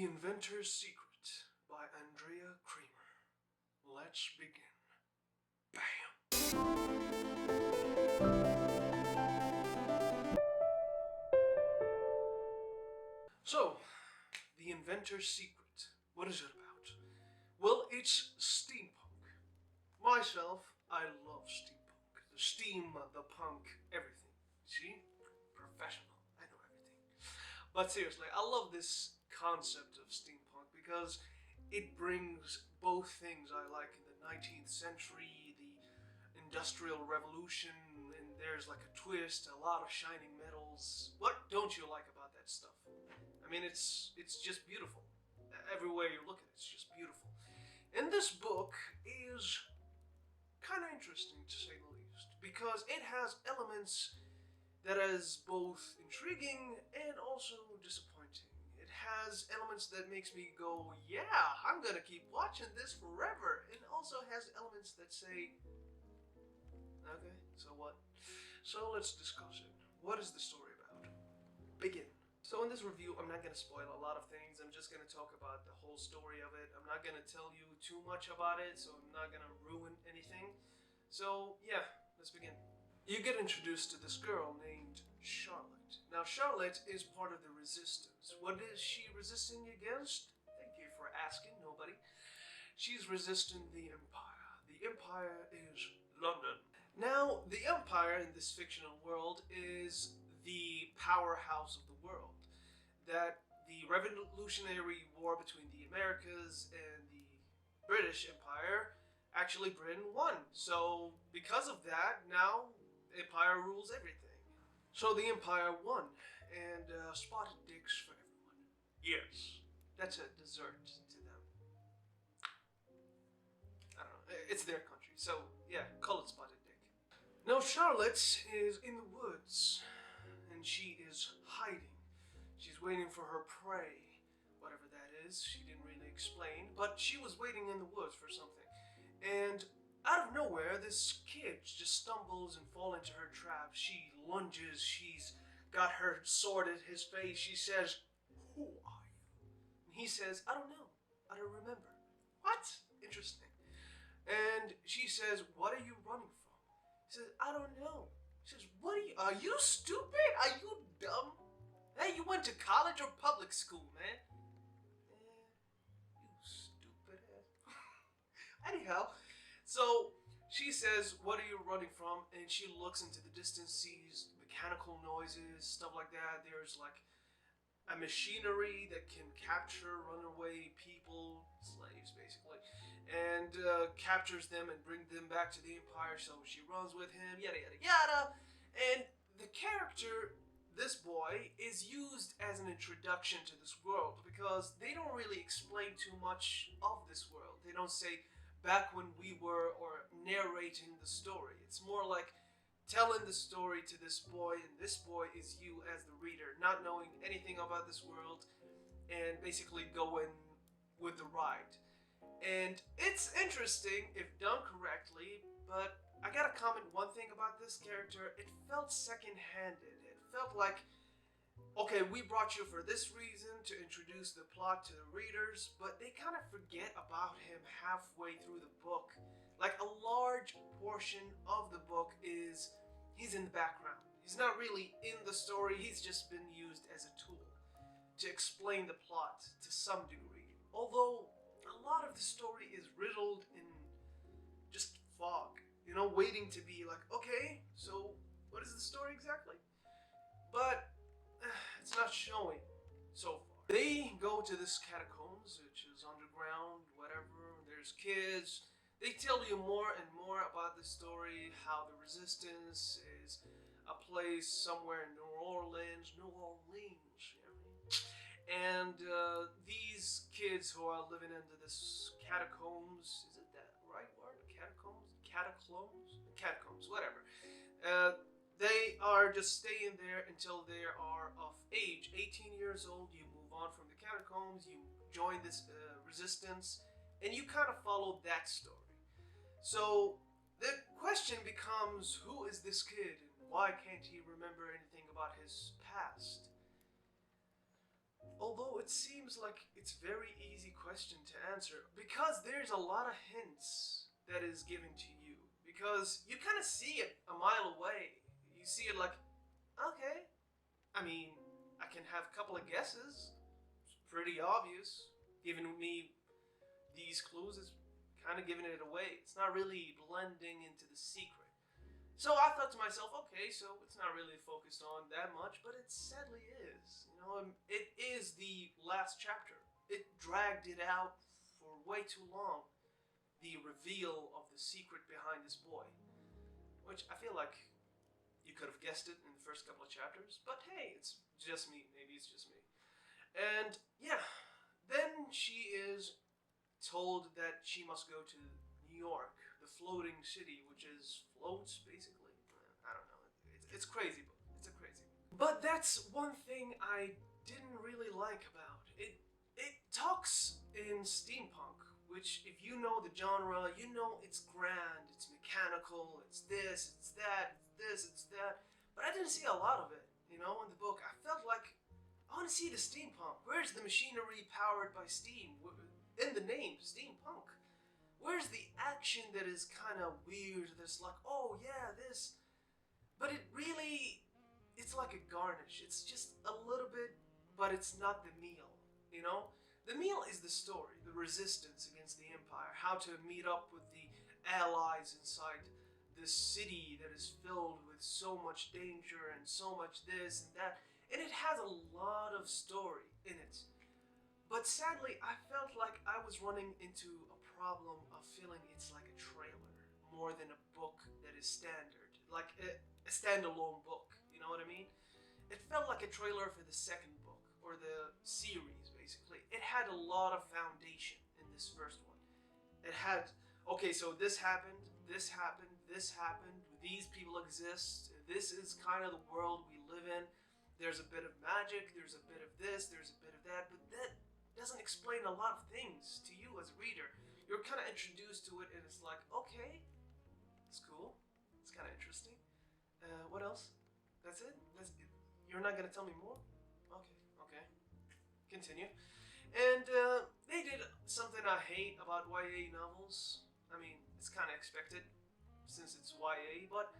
The Inventor's Secret by Andrea Creamer. Let's begin. Bam! So, The Inventor's Secret. What is it about? Well, it's steampunk. Myself, I love steampunk. The steam, the punk, everything. See? Professional. I know everything. But seriously, I love this concept of steampunk because it brings both things I like in the 19th century, the Industrial Revolution, and there's like a twist, a lot of shining metals. What don't you like about that stuff? I mean, it's just beautiful. Everywhere you look at it, it's just beautiful. And this book is kind of interesting, to say the least, because it has elements that is both intriguing and also disappointing. It has elements that makes me go, yeah, I'm gonna keep watching this forever, and also has elements that say, okay, so what? So let's discuss it. What is the story about? Begin. So in this review, I'm not going to spoil a lot of things. I'm just going to talk about the whole story of it. I'm not going to tell you too much about it, so I'm not going to ruin anything. So yeah, let's begin. You get introduced to this girl named Charlotte. Now Charlotte is part of the resistance. What is she resisting against? Thank you for asking, nobody. She's resisting the Empire. The Empire is London. Now, the Empire in this fictional world is the powerhouse of the world. That the Revolutionary War between the Americas and the British Empire, actually Britain won. So, because of that, now Empire rules everything. So the Empire won, and spotted dicks for everyone. Yes, that's a dessert to them. I don't know, it's their country, so yeah, call it spotted dick. Now Charlotte is in the woods, and she is hiding. She's waiting for her prey, whatever that is. She didn't really explain, but she was waiting in the woods for something. And out of nowhere, this kid just stumbles and falls into her trap. She lunges, she's got her sword at his face. She says, "Who are you?" And he says, "I don't know. I don't remember." What? Interesting. And she says, "What are you running from?" He says, "I don't know." She says, are you stupid? Are you dumb? Hey, you went to college or public school, man? You stupid ass. Anyhow, so she says, "What are you running from?" And she looks into the distance, sees mechanical noises, stuff like that. There's like a machinery that can capture runaway people, slaves basically, and captures them and bring them back to the Empire. So she runs with him, yada yada yada. And the character, this boy, is used as an introduction to this world because they don't really explain too much of this world. They don't say back when we were or narrating the story. It's more like telling the story to this boy, and this boy is you as the reader, not knowing anything about this world and basically going with the ride. And it's interesting if done correctly, but I gotta comment one thing about this character. It felt second-handed. It felt like, okay, we brought you for this reason to introduce the plot to the readers, but they kind of forget about him halfway through the book. Like a large portion of the book is he's in the background. He's not really in the story, he's just been used as a tool to explain the plot to some degree. Although a lot of the story is riddled in just fog, you know, waiting to be like, okay, so what is the story exactly? But it's not showing so far. They go to this catacombs, which is underground, whatever. There's kids. They tell you more and more about the story, how the resistance is a place somewhere in New Orleans, you know what I mean? And these kids who are living under this catacombs, is it that right word? Catacombs? Catacombs, whatever. They are just staying there until they are of age. 18 years old, you move on from the catacombs, you join this resistance, and you kind of follow that story. So the question becomes, who is this kid and why can't he remember anything about his past? Although it seems like it's a very easy question to answer because there's a lot of hints that is given to you. Because you kind of see it a mile away. You see it like, okay, I mean, I can have a couple of guesses. It's pretty obvious. Giving me these clues is kind of giving it away. It's not really blending into the secret. So I thought to myself, okay, so it's not really focused on that much, but it sadly is. You know, it is the last chapter. It dragged it out for way too long. The reveal of the secret behind this boy, which I feel like you could have guessed it in the first couple of chapters, but hey, it's just me. Maybe it's just me. And yeah, then she is told that she must go to New York, the floating city, which is floats basically. I don't know. It's crazy book. It's a crazy book. But that's one thing I didn't really like about it. It talks in steampunk, which if you know the genre, you know it's grand, it's mechanical, it's this, it's that, it's this, it's that. But I didn't see a lot of it, you know, in the book. I felt like I want to see the steampunk. Where's the machinery powered by steam? In the name, steampunk. Where's the action that is kind of weird? That's like, oh yeah, this. But it really, it's like a garnish. It's just a little bit, but it's not the meal, you know? The meal is the story, the resistance against the Empire, how to meet up with the allies inside this city that is filled with so much danger and so much this and that. And it has a lot of story in it. But sadly, I felt like I was running into a problem of feeling it's like a trailer more than a book that is standard, like a standalone book, you know what I mean? It felt like a trailer for the second book, or the series, basically. It had a lot of foundation in this first one. It had, okay, so this happened, this happened, this happened, these people exist, this is kind of the world we live in. There's a bit of magic, there's a bit of this, there's a bit of that, but that doesn't explain a lot of things to you as a reader. You're kind of introduced to it and it's like, okay, it's cool, it's kind of interesting. What else? That's it? You're not gonna tell me more? Okay. Continue. And they did something I hate about YA novels. I mean, it's kind of expected since it's YA, but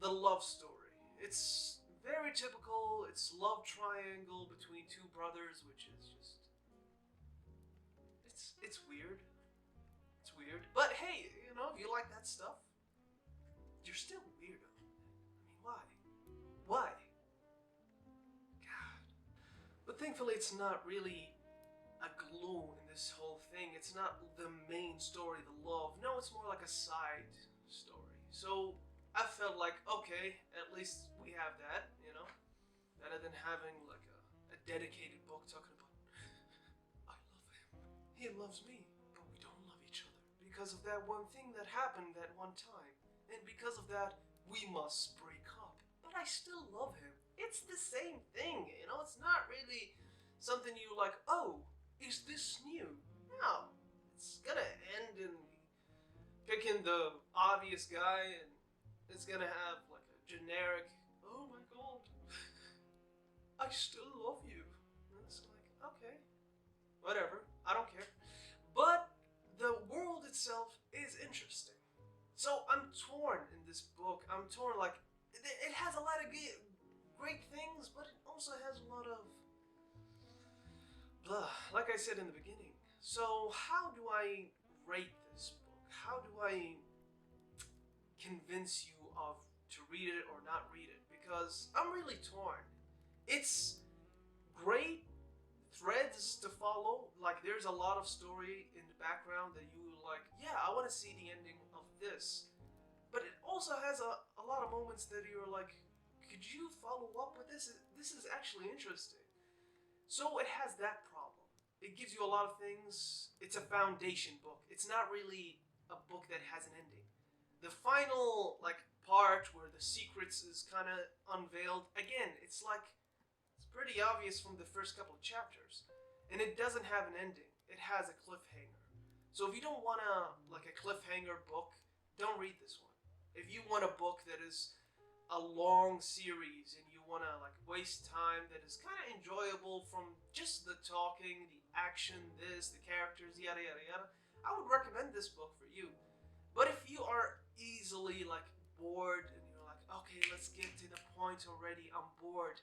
the love story. It's very typical. It's love triangle between two brothers, which is just it's weird. It's weird. But hey, you know, if you like that stuff, you're still a weirdo. I mean, why? Why? God. But thankfully, it's not really a glue in this whole thing. It's not the main story, the love. No, it's more like a side story. So I felt like, okay, at least we have that, you know, rather than having like a dedicated book talking about, I love him, he loves me, but we don't love each other because of that one thing that happened that one time, and because of that, we must break up. But I still love him. It's the same thing, you know. It's not really something you like, oh, is this new? No. It's gonna end in picking the obvious guy, and it's gonna have like a generic, oh my god, I still love you. And it's like, okay, whatever, I don't care. But the world itself is interesting. So I'm torn in this book. I'm torn, like, it has a lot of great things, but it also has a lot of blah, like I said in the beginning. So how do I rate this book? How do I convince you of to read it or not read it? Because I'm really torn. It's great threads to follow. Like, there's a lot of story in the background that you like, yeah, I want to see the ending of this. But it also has a lot of moments that you're like, could you follow up with this? This is actually interesting. So it has that problem. It gives you a lot of things. It's a foundation book. It's not really a book that has an ending. The final, like, part where the secrets is kind of unveiled, again, it's like, it's pretty obvious from the first couple of chapters. And it doesn't have an ending. It has a cliffhanger. So if you don't want like a cliffhanger book, don't read this one. If you want a book that is a long series and you want to like waste time that is kind of enjoyable from just the talking, the action, the characters, yada yada yada, I would recommend this book for you. But if you are easily like bored and you're like, okay, let's get to the point already, I'm bored,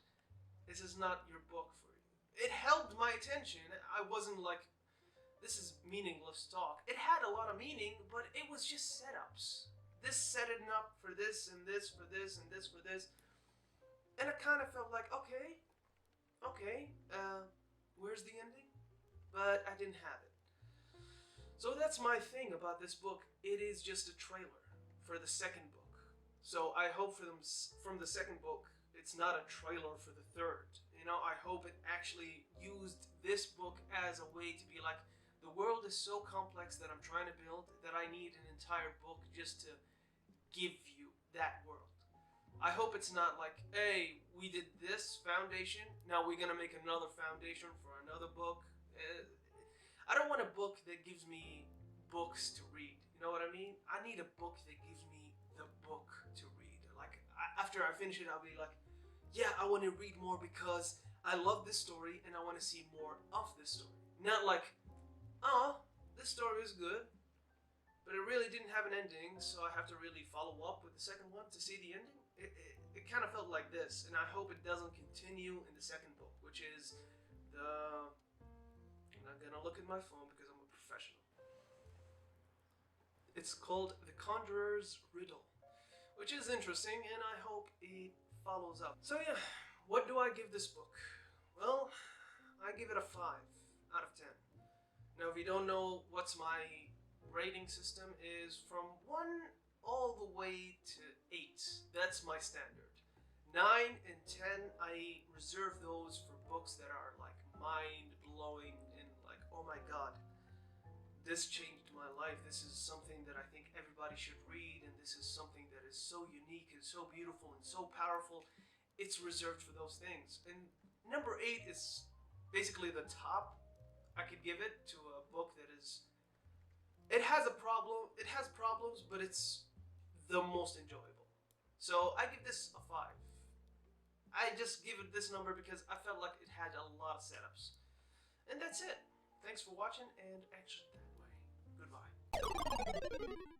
this is not your book for you. It held my attention. I wasn't like, this is meaningless talk. It had a lot of meaning, but it was just setups. This setting up for this and this for this and this for this. And I kind of felt like, okay, where's the ending? But I didn't have it. So that's my thing about this book. It is just a trailer for the second book. So I hope for them from the second book, it's not a trailer for the third. You know, I hope it actually used this book as a way to be like, the world is so complex that I'm trying to build that I need an entire book just to give you that world. I hope it's not like, hey, we did this foundation, now we're gonna make another foundation for another book. I don't want a book that gives me books to read. You know what I mean? I need a book that gives me the book to read. Like, after I finish it, I'll be like, yeah, I want to read more because I love this story and I want to see more of this story. Not like, oh, this story is good, but it really didn't have an ending, so I have to really follow up with the second one to see the ending. It kind of felt like this, and I hope it doesn't continue in the second book, which is the... I'm not gonna look at my phone because I'm a professional. It's called The Conjurer's Riddle, which is interesting, and I hope it follows up. So yeah, what do I give this book? Well, I give it a 5 out of 10. Now, if you don't know what's my rating system, is from 1 all the way to 8. That's my standard. 9 and 10, I reserve those for books that are like mind-blowing and like, oh my god, this changed my life. This is something that I think everybody should read, and this is something that is so unique and so beautiful and so powerful. It's reserved for those things. And number 8 is basically the top I could give it to a book that is... It has problems, but it's the most enjoyable. So I give this a 5. I just give it this number because I felt like it had a lot of setups. And that's it. Thanks for watching and exit that way. Goodbye.